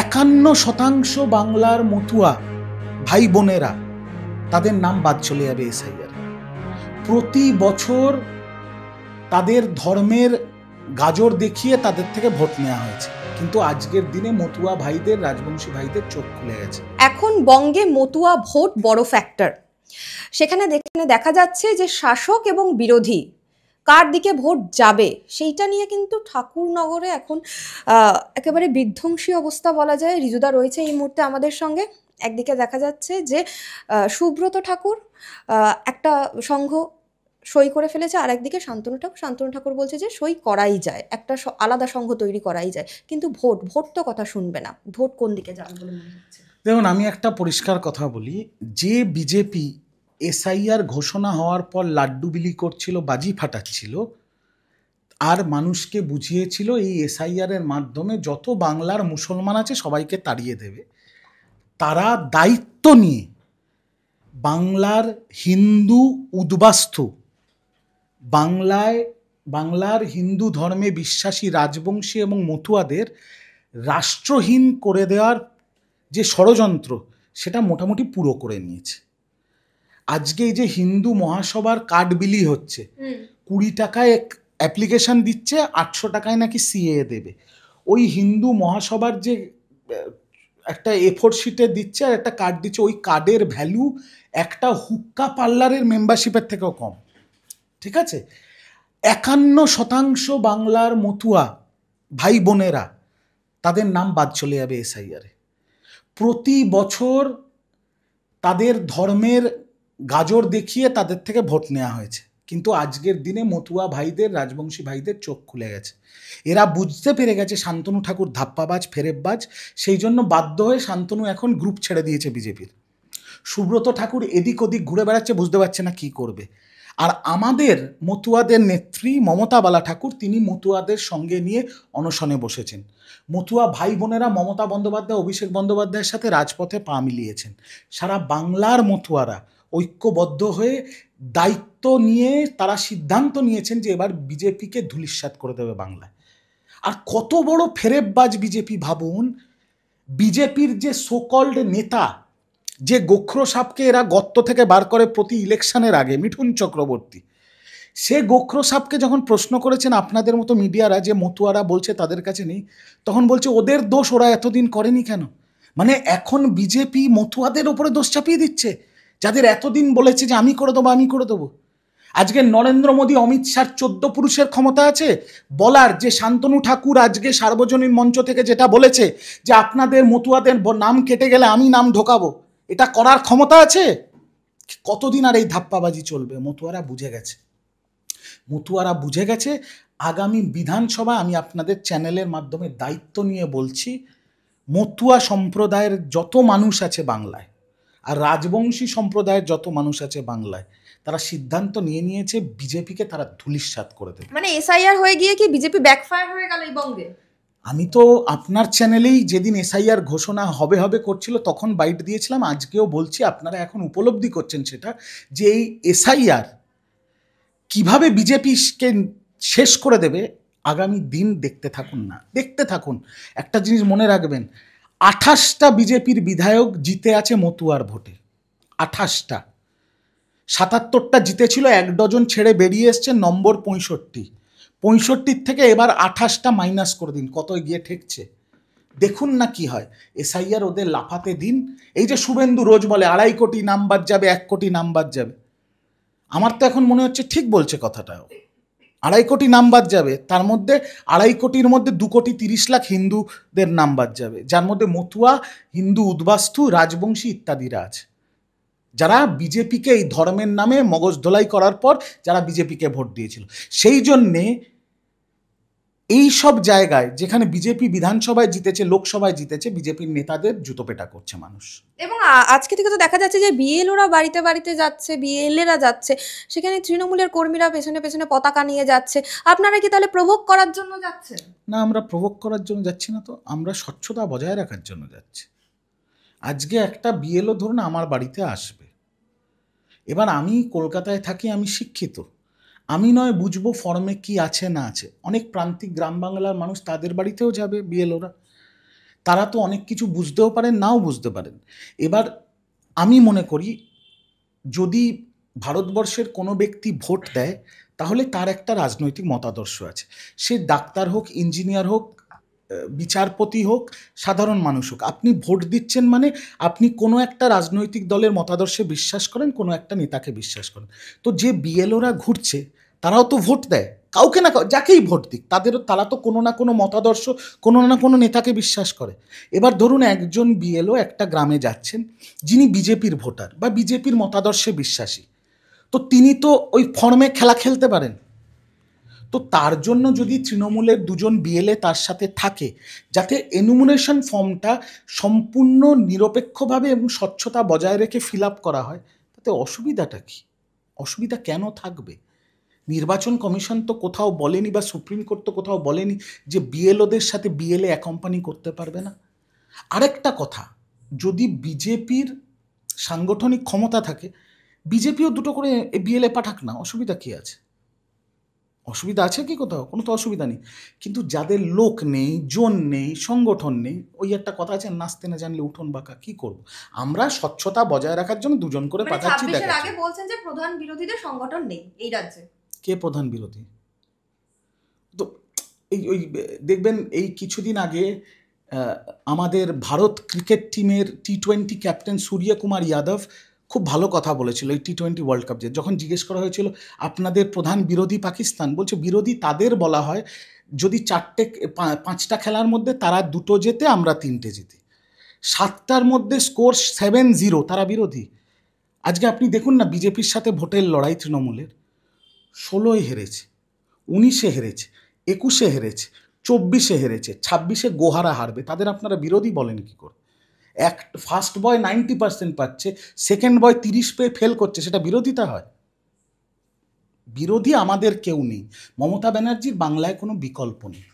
51% বাংলার মতুয়া ভাই বোনেরা তাদের নাম বাদ চলে যাবে এসআইআর। প্রতি বছর তাদের ধর্মের গাজর দেখিয়ে তাদের থেকে ভোট নেওয়া হয়েছে, কিন্তু আজকের দিনে মতুয়া ভাইদের, রাজবংশী ভাইদের চোখ খুলে গেছে। এখন বঙ্গে মতুয়া ভোট বড় ফ্যাক্টর। সেখানে দেখা যাচ্ছে যে শাসক এবং বিরোধী কার দিকে ভোট যাবে সেইটা নিয়ে কিন্তু ঠাকুরনগরে এখন একেবারে বিধ্বংসী অবস্থা বলা যায়। রিজুদা রয়েছে এই মুহূর্তে আমাদের সঙ্গে। একদিকে দেখা যাচ্ছে যে সুব্রত ঠাকুর একটা সংঘ সই করে ফেলেছে, আর একদিকে শান্তনু ঠাকুর বলছে যে সই করাই যায়, একটা আলাদা সংঘ তৈরি করাই যায়, কিন্তু ভোট তো কথা শুনবে না। ভোট কোন দিকে যাবে বলে মনে হচ্ছে? দেখুন, আমি একটা পরিষ্কার কথা বলি, যে বিজেপি এসআইআর ঘোষণা হওয়ার পর লাড্ডু বিলি করছিল, বাজি ফাটাচ্ছিল আর মানুষকে বুঝিয়েছিল এই এসআইআরের মাধ্যমে যত বাংলার মুসলমান আছে সবাইকে তাড়িয়ে দেবে, তারা দায়িত্ব নিয়ে বাংলার হিন্দু উদ্বাস্তু, বাংলার হিন্দু ধর্মে বিশ্বাসী রাজবংশী এবং মতুয়াদের রাষ্ট্রহীন করে দেওয়ার যে ষড়যন্ত্র, সেটা মোটামুটি পুরো করে নিয়েছে। আজকে এই যে হিন্দু মহাসভার কার্ড বিলি হচ্ছে, 20 টাকায় অ্যাপ্লিকেশন দিচ্ছে, 800 টাকায় নাকি সিএ দেবে। ওই হিন্দু মহাসভার যে একটা A4 শিটে দিচ্ছে আর একটা কার্ড দিচ্ছে, ওই কার্ডের ভ্যালু একটা হুক্কা পার্লারের মেম্বারশিপের থেকেও কম। ঠিক আছে? 51% বাংলার মতুয়া ভাই বোনেরা তাদের নাম বাদ চলে যাবে এসআইআরে। প্রতি বছর তাদের ধর্মের গাজর দেখিয়ে তাদের থেকে ভোট নেওয়া হয়েছে, কিন্তু আজকের দিনে মতুয়া ভাইদের, রাজবংশী ভাইদের চোখ খুলে গেছে। এরা বুঝতে পেরে গেছে শান্তনু ঠাকুর ধাপ্পাবাজ, ফেরেববাজ। সেই জন্য বাধ্য হয়ে শান্তনু এখন গ্রুপ ছেড়ে দিয়েছে বিজেপির। সুব্রত ঠাকুর এদিক ওদিক ঘুরে বেড়াচ্ছে, বুঝতে পারছে না কি করবে। আর আমাদের মতুয়াদের নেত্রী মমতা বালা ঠাকুর, তিনি মতুয়াদের সঙ্গে নিয়ে অনশনে বসেছেন। মতুয়া ভাই বোনেরা মমতা বন্দ্যোপাধ্যায়, অভিষেক বন্দ্যোপাধ্যায়ের সাথে রাজপথে পা মিলিয়েছেন। সারা বাংলার মতুয়ারা ঐক্যবদ্ধ হয়ে দায়িত্ব নিয়ে তারা সিদ্ধান্ত নিয়েছেন যে এবার বিজেপিকে ধূলিসাৎ করে দেবে বাংলায়। আর কত বড় ফেরেববাজ বিজেপি ভাবুন। বিজেপির যে সোকল্ড নেতা, যে গোখরো সাপকে এরা গর্ত থেকে বার করে প্রতি ইলেকশনের আগে, মিঠুন চক্রবর্তী, সে গোখরো সাপকে যখন প্রশ্ন করেছেন আপনাদের মতো মিডিয়ারা যে মতুয়ারা বলছে তাদের কাছে নেই, তখন বলছে ওদের দোষ, ওরা এতদিন করেনি কেন। মানে এখন বিজেপি মতুয়াদের ওপরে দোষ চাপিয়ে দিচ্ছে, যাদের এতদিন বলেছে যে আমি করে দেবো, আমি করে দেবো। আজকে নরেন্দ্র মোদী, অমিত শাহ 14 পুরুষের ক্ষমতা আছে বলার যে শান্তনু ঠাকুর আজকে সার্বজনীন মঞ্চ থেকে যেটা বলেছে যে আপনাদের মতুয়াদের নাম কেটে গেলে আমি নাম ঢোকাবো, এটা করার ক্ষমতা আছে? কতদিন আর এই ধাপ্পাবাজি চলবে? মতুয়ারা বুঝে গেছে। আগামী বিধানসভা, আমি আপনাদের চ্যানেলের মাধ্যমে দায়িত্ব নিয়ে বলছি, মতুয়া সম্প্রদায়ের যত মানুষ আছে বাংলায় আর রাজবংশী সম্প্রদায়ের যত মানুষ আছে বাংলায়, তারা সিদ্ধান্ত নিয়েছে বিজেপিকে তারা ধূলিসাৎ করে দেবে। মানে এসআইআর হয়ে গিয়ে কি বিজেপি ব্যাকফায়ার হয়ে গেল এই বঙ্গে? আমি তো আপনার চ্যানেলেই যেদিন এসআইআর ঘোষণা হবে করছিল তখন বাইট দিয়েছিলাম, আজকেও বলছি, আপনারা এখন উপলব্ধি করছেন সেটা, যে এই এসআইআর কিভাবে বিজেপিকে শেষ করে দেবে। আগামী দিন দেখতে থাকুন। একটা জিনিস মনে রাখবেন, 28টা বিজেপির বিধায়ক জিতে আছে মতুয়ার ভোটে। 28টা, 77টা জিতেছিল, 1 ডজন ছেড়ে বেরিয়ে এসছে, নম্বর 65 থেকে এবার 28টা মাইনাস করে দিন, কত গিয়ে ঠেকছে দেখুন না কি হয়। এসআইআর ওদের লাফাতে দিন। এই যে শুভেন্দু রোজ বলে 2.5 কোটি নাম বাদ যাবে, 1 কোটি নাম বাদ যাবে, আমার তো এখন মনে হচ্ছে ঠিক বলছে কথাটা। 2.5 কোটি নাম বাদ যাবে, তার মধ্যে 2.5 কোটির মধ্যে 2.30 লাখ হিন্দুদের নাম বাদ যাবে, যার মধ্যে মতুয়া, হিন্দু উদ্বাস্তু, রাজবংশী ইত্যাদিরা আছে, যারা বিজেপিকে এই ধর্মের নামে মগজ ধোলাই করার পর যারা বিজেপিকে ভোট দিয়েছিল। সেই জন্যে এই সব জায়গায় যেখানে বিজেপি বিধানসভায় জিতেছে, লোকসভায় জিতেছে, বিজেপির নেতাদের জুতো পেটা করছে মানুষ। এবং আজকে থেকে তো দেখা যাচ্ছে যে বিএলওরা বাড়িতে যাচ্ছে, বিএলএরা যাচ্ছে, সেখানে তৃণমূলের কর্মীরা পেছনে পতাকা নিয়ে যাচ্ছে। আপনারা কি তাহলে প্রভোগ করার জন্য যাচ্ছেন? না, আমরা প্রভোগ করার জন্য যাচ্ছি না, তো আমরা স্বচ্ছতা বজায় রাখার জন্য যাচ্ছি। আজকে একটা বিএলও ধরুন আমার বাড়িতে আসবে, এবার আমি কলকাতায় থাকি, আমি শিক্ষিত, আমি নয় বুঝবো ফর্মে কি আছে না আছে। অনেক প্রান্তিক গ্রাম বাংলার মানুষ, তাদের বাড়িতেও যাবে বিএলওরা, তারা তো অনেক কিছু বুঝতেও পারেন, নাও বুঝতে পারেন। এবার আমি মনে করি যদি ভারতবর্ষের কোনো ব্যক্তি ভোট দেয় তাহলে তার একটা রাজনৈতিক মতাদর্শ আছে। সে ডাক্তার হোক, ইঞ্জিনিয়ার হোক, বিচারপতি হোক, সাধারণ মানুষ হোক, আপনি ভোট দিচ্ছেন মানে আপনি কোনো একটা রাজনৈতিক দলের মতাদর্শে বিশ্বাস করেন, কোনো একটা নেতাকে বিশ্বাস করেন। তো যে বিএলওরা ঘুরছে তারাও তো ভোট দেয় কাউকে না যাকেই ভোট দিক, তারা তো কোনো না কোনো মতাদর্শ, কোনো না কোনো নেতাকে বিশ্বাস করে। এবার ধরুন একজন বিএলও একটা গ্রামে যাচ্ছেন যিনি বিজেপির ভোটার বা বিজেপির মতাদর্শে বিশ্বাসী, তো তিনি তো ওই ফর্মে খেলা খেলতে পারেন। তো তার জন্য যদি তৃণমূলের দুজন বিএলএ তার সাথে থাকে, যাতে এনুমিনেশন ফর্মটা সম্পূর্ণ নিরপেক্ষভাবে এবং স্বচ্ছতা বজায় রেখে ফিল আপ করা হয়, তাতে অসুবিধাটা কি? অসুবিধা কেন থাকবে? নির্বাচন কমিশন তো কোথাও বলেনি বা সুপ্রিম কোর্ট তো কোথাও বলেনি যে বিএলওদের সাথে বিএলএ অ্যাকম্পানি করতে পারবে না। আরেকটা কথা, যদি বিজেপির সাংগঠনিক ক্ষমতা থাকে, বিজেপিও দুটো করে বিএলএ পাঠাক না, অসুবিধা কি আছে? অসুবিধা আছে কি কোথাও? কোনো তো অসুবিধা নেই। কিন্তু যাদের লোক নেই, জন নেই, সংগঠন নেই, ওই একটা কথা আছে, নাচতে না জানলে উঠোন বাঁকা, কি করব? আমরা স্বচ্ছতা বজায় রাখার জন্য দুজন করে পাঠাচ্ছি। মানে 26-এর আগে বলছেন যে প্রধান বিরোধীদের সংগঠন নেই এই রাজ্যে। কে প্রধান বিরোধী? তো ওই দেখবেন এই কিছুদিন আগে আমাদের ভারত ক্রিকেট টিমের টি-20 ক্যাপ্টেন সূর্যকুমার যাদব খুব ভালো কথা বলেছিল এই টি-20 ওয়ার্ল্ড কাপ, যখন জিজ্ঞেস করা হয়েছিল আপনাদের প্রধান বিরোধী পাকিস্তান, বলছে বিরোধী তাদের বলা হয় যদি 5টা খেলার মধ্যে তারা 2টো জেতে, আমরা 3টে জিতি, 7টার মধ্যে স্কোর 7-0, তারা বিরোধী। আজকে আপনি দেখুন না বিজেপির সাথে ভোটের লড়াই তৃণমূলের 16-এ হেরেছে, 19-এ হেরেছে, 21-এ হেরেছে, 24-এ হেরেছে, 26-এ গোহারা হারবে, তাদের আপনারা বিরোধী বলেন কি করে? ফার্স্ট বয় 90% পাচ্ছে, সেকেন্ড বয় 30 পেয়ে ফেল করছে, সেটা বিরোধিতা হয়? বিরোধী আমাদের কেউ নেই, মমতা ব্যানার্জির বাংলায় কোনো বিকল্প নেই।